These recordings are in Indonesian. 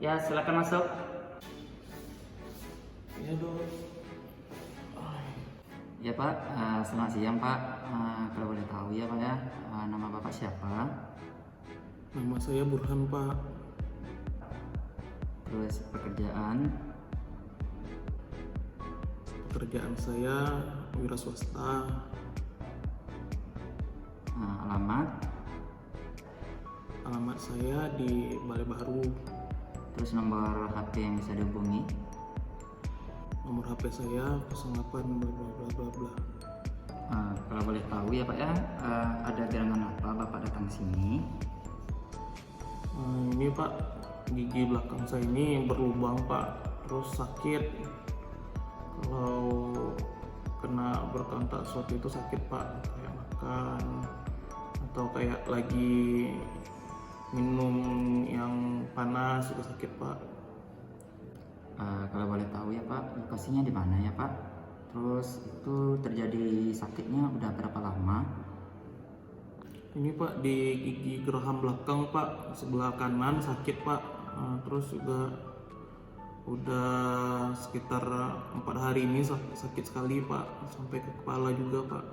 Ya, silakan masuk. Iya dok. Ya Pak, selamat siang Pak. Kalau boleh tahu ya Pak ya, nama Bapak siapa? Nama saya Burhan Pak. Terus pekerjaan, Pekerjaan saya wira swasta. alamat, Alamat saya di Balai Baru. terus nomor HP yang bisa dihubungi. Nomor HP saya 08 bla bla bla bla bla. Kalau boleh tahu ya Pak ya, ada gerangan apa Bapak datang sini? Ini Pak, gigi belakang saya ini berlubang Pak, terus sakit. Kalau kena berkontak sesuatu itu sakit Pak, kayak makan atau kayak lagi minum yang panas itu sakit Pak. Kalau boleh tahu ya Pak, lokasinya di mana ya Pak? Terus itu terjadi sakitnya udah berapa lama? Ini Pak di gigi geraham belakang Pak, sebelah kanan sakit Pak. Terus juga udah sekitar 4 hari ini sakit sekali Pak, sampai ke kepala juga Pak.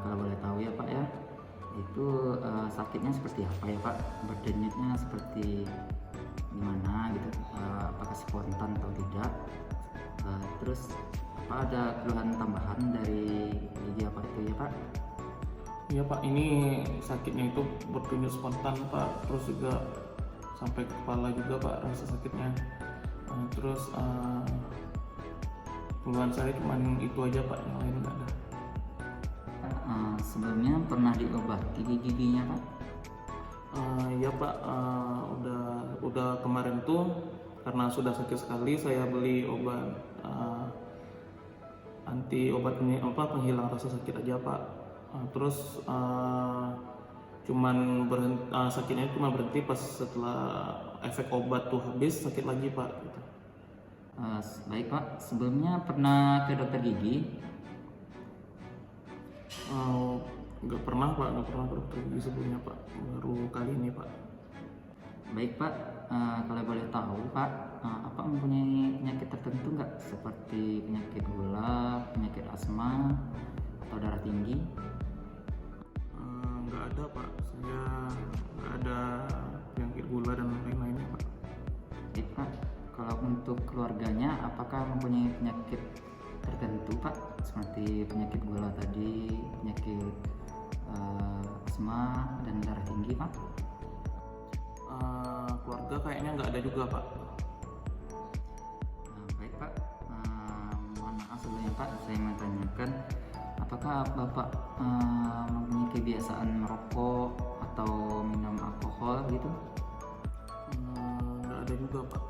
Kalau boleh tahu ya Pak ya, itu sakitnya seperti apa ya Pak? Berdenyutnya seperti gimana gitu? Apakah spontan atau tidak? Terus apa ada keluhan tambahan dari gigi apa itu ya Pak? Iya Pak, ini sakitnya itu berdenyut spontan Pak, terus juga sampai ke kepala juga Pak rasa sakitnya. Terus keluhan saya cuma itu aja Pak, yang lain nggak ada. Sebelumnya pernah diobati giginya Pak? Ya Pak, udah kemarin tuh karena sudah sakit sekali saya beli obat penghilang rasa sakit aja Pak. Terus sakitnya cuma berhenti pas setelah efek obat tuh habis, sakit lagi Pak gitu. Baik Pak, sebelumnya pernah ke dokter gigi? Nggak pernah Pak, nggak pernah ke dokter gigi sebelumnya Pak, baru kali ini Pak. Baik Pak, kalau boleh tahu Pak, apa mempunyai penyakit tertentu nggak? Seperti penyakit gula, penyakit asma, atau darah tinggi? Nggak ada Pak, saya nggak ada penyakit gula dan lain-lainnya Pak. Baik Pak, kalau untuk keluarganya apakah mempunyai penyakit tertentu Pak? Seperti penyakit gula tadi, penyakit asma, dan darah tinggi Pak? Keluarga kayaknya nggak ada juga Pak. Baik Pak, mohon maaf sebelumnya Pak, saya mau tanyakan apakah Bapak mempunyai kebiasaan merokok atau minum alkohol gitu? Nggak ada juga Pak,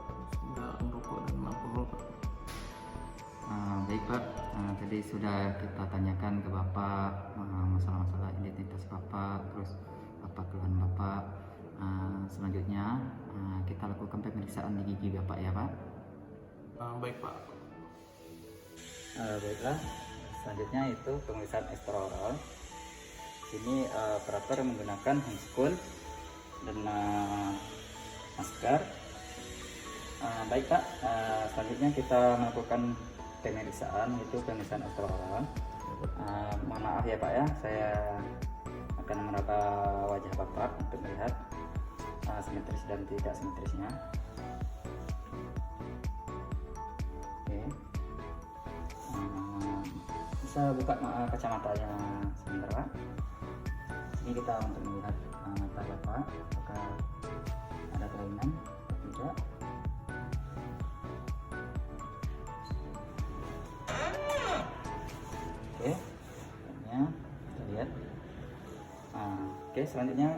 nggak merokok dan alkohol Pak. Baik Pak, tadi sudah kita tanyakan ke Bapak masalah-masalah identitas Bapak, terus apa keluhan Bapak. Selanjutnya kita lakukan pemeriksaan di gigi Bapak ya Pak. Baik Pak. Baiklah, selanjutnya itu pemeriksaan ekstraoral. Sini operator menggunakan handskun dan masker. Baik Pak, selanjutnya kita melakukan pemeriksaan, yaitu pemeriksaan ekstraoral. Mohon maaf ya Pak ya, saya akan meraba wajah Bapak untuk melihat simetris dan tidak simetrisnya. Oke. Bisa buka kacamatanya sebentar Pak. Ini kita untuk melihat mata Bapak apakah ada kelainan atau tidak. Oke, selanjutnya kita lihat. Oke, selanjutnya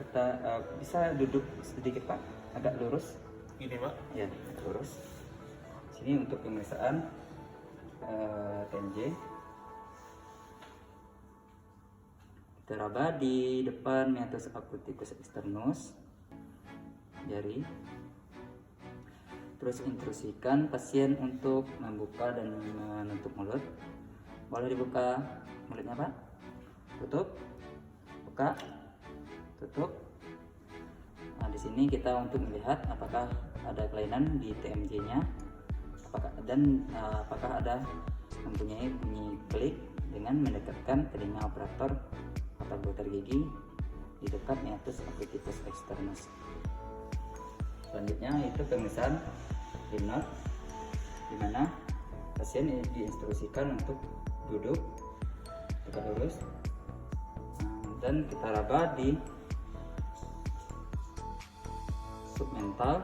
kita bisa duduk sedikit Pak, agak lurus. Ini Pak. Ya, agak lurus. Sini untuk pemeriksaan TMJ. Kita raba di depan meatus accuticus externus jari. Terus intrusikan pasien untuk membuka dan menutup mulut. Boleh dibuka mulutnya Pak. Tutup, buka, tutup. Di di sini kita untuk melihat apakah ada kelainan di TMJ-nya, apakah ada mempunyai bunyi klik dengan mendekatkan telinga operator atau dokter gigi di dekat meatus occipitalis externus. Selanjutnya itu pemeriksaan limnot, di mana pasien diinstruksikan untuk duduk tegak lurus dan kita raba di submental,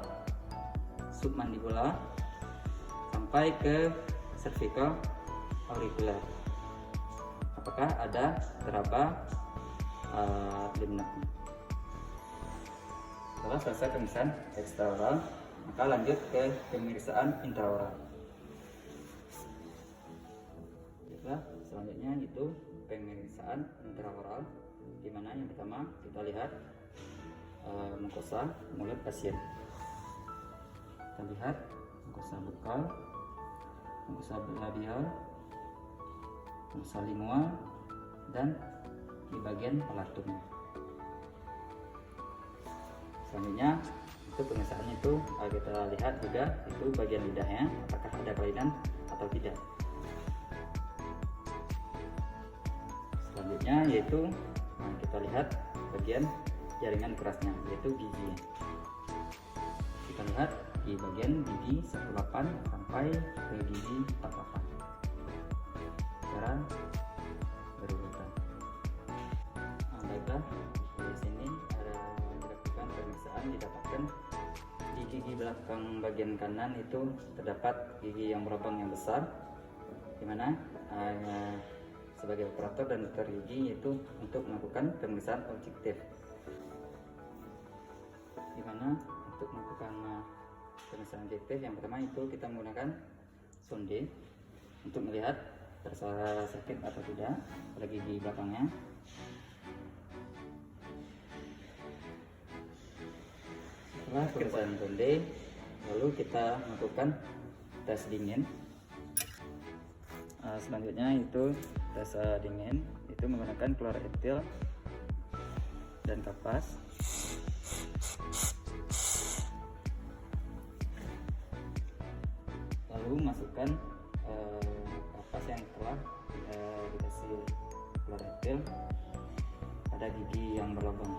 submandibular sampai ke cervical auricular. Apakah ada teraba limnotnya? Setelah selesai pemeriksaan ekstraoral, maka lanjut ke pemeriksaan intraoral. Selanjutnya itu pemeriksaan intraoral, di mana yang pertama kita lihat mukosa mulut pasien. Kita lihat mukosa bukal, mukosa labial, mukosa lingual, dan di bagian palatumnya. Selanjutnya itu pemeriksaannya itu kita lihat juga itu bagian lidahnya, apakah ada kelainan atau tidak. Selanjutnya yaitu kita lihat bagian jaringan kerasnya, yaitu gigi. Kita lihat di bagian gigi 18 sampai ke gigi 48 secara berurutan. Baiklah, di sini ada dilakukan pemeriksaan, didapatkan di gigi belakang bagian kanan itu terdapat gigi yang berlubang yang besar, di mana sebagai operator dan dokter gigi yaitu untuk melakukan pemeriksaan objektif, di mana untuk melakukan pemeriksaan objektif yang pertama itu kita menggunakan sonde untuk melihat terasa sakit atau tidak pada gigi belakangnya. Setelah pemeriksaan sonde, lalu kita melakukan tes dingin. Selanjutnya itu tes dingin itu menggunakan keluar etil dan kapas. Lalu masukkan kapas yang telah dikasih keluar etil pada gigi yang berlubang.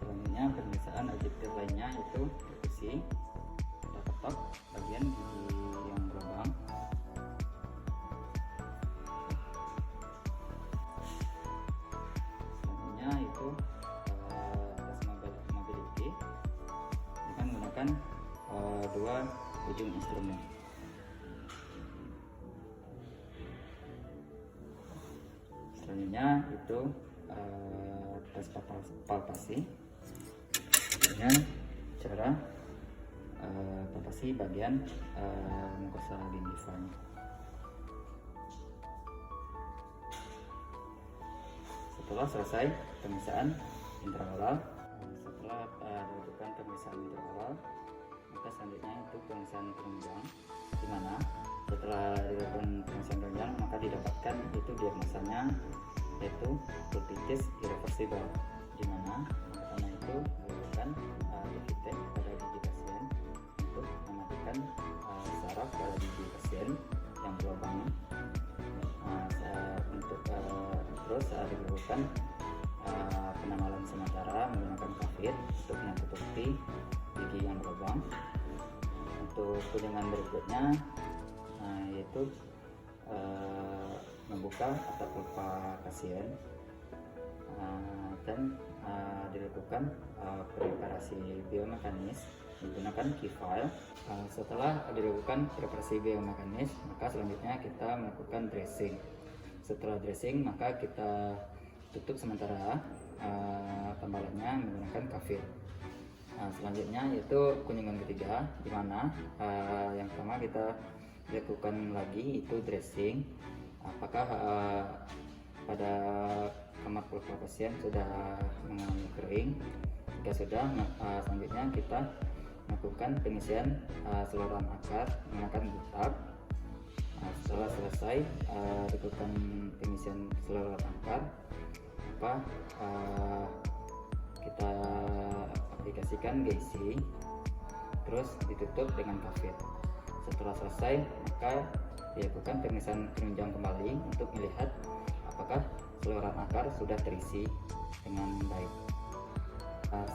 Selanjutnya pemeriksaan objektif lainnya yaitu perkusi pada ketok bagian gigi yang berlubang. Selanjutnya itu tes mobility dengan menggunakan dua ujung instrumen. Selanjutnya itu tes palpasi dengan cara palpasi bagian mukosa gingivanya. Setelah selesai pemeriksaan intraoral, setelah dilakukan pemeriksaan intraoral, maka selanjutnya itu pemeriksaan penunjang, di mana setelah dilakukan pemeriksaan penunjang maka didapatkan itu diagnosanya yaitu otitis irreversible, di mana pertama itu melakukan defitek pada gigi pasien untuk mematikan saraf pada gigi pasien yang berlubang. Terus dilakukan penanaman sementara menggunakan kafir untuk menutupi gigi yang berlubang. Untuk kunjungan berikutnya yaitu membuka atap pulpa pasien dan dilakukan preparasi biomekanis menggunakan key-file. Setelah dilakukan preparasi biomekanis, maka selanjutnya kita melakukan dressing. Setelah dressing, maka kita tutup sementara tambalannya menggunakan kafir. Selanjutnya yaitu kunjungan ketiga, di mana yang pertama kita lakukan lagi itu dressing. Apakah pada kamar pulpa pasien sudah mengalami kering? Jika sudah, selanjutnya kita melakukan pengisian saluran akar menggunakan gutak. Setelah selesai selesai lakukan pengisian saluran akar, kita aplikasikan GC, terus ditutup dengan kafir. Setelah selesai, maka dilakukan pengisian penunjang kembali untuk melihat apakah saluran akar sudah terisi dengan baik.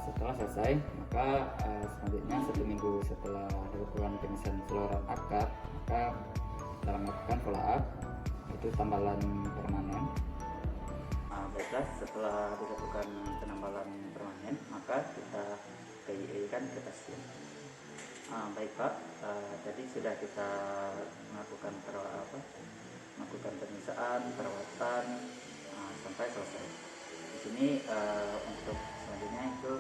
Setelah selesai, maka selanjutnya 1 minggu setelah dilakukan pengisian saluran akar, maka kita melakukan follow up, itu tambalan permanen. Baiklah, setelah dilakukan penambalan permanen, maka kita PIE-kan ke pasien. Baik Pak, tadi sudah kita melakukan melakukan pemeriksaan, perawatan sampai selesai. Di sini untuk selanjutnya itu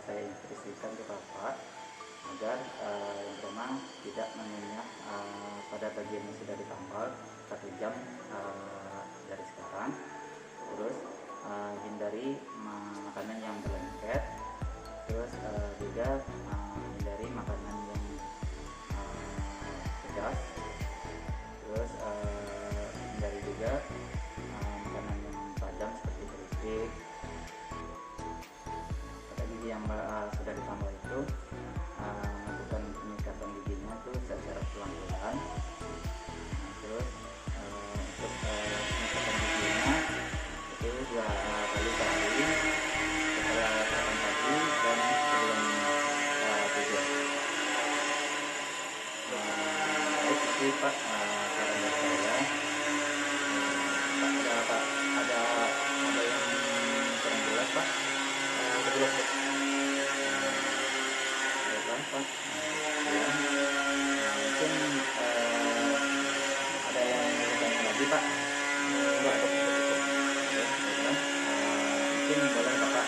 saya instruksikan ke Bapak agar yang pertama tidak mengunyah pada bagian yang sudah ditambal 1 jam dari sekarang. Terus hindari makanan yang berlengket. Terus juga hindari makanan yang pedas. Terus hindari juga makanan yang padam seperti keripik. Pada gigi yang sudah ditambal itu lakukan penyekatan giginya itu secara pelan-pelan. Terus untuk penyekatan giginya itu 2 kali sehari setelah makan pagi dan sebelum tidur. Baik, itu Pak saran dari saya. Pak, ada yang kurang jelas Pak? Jelas Pak. Baiklah Pak. Ya. Mungkin ada yang mau bertanya lagi Pak? Enggak, cukup. Oke, baiklah. Mungkin boleh Bapak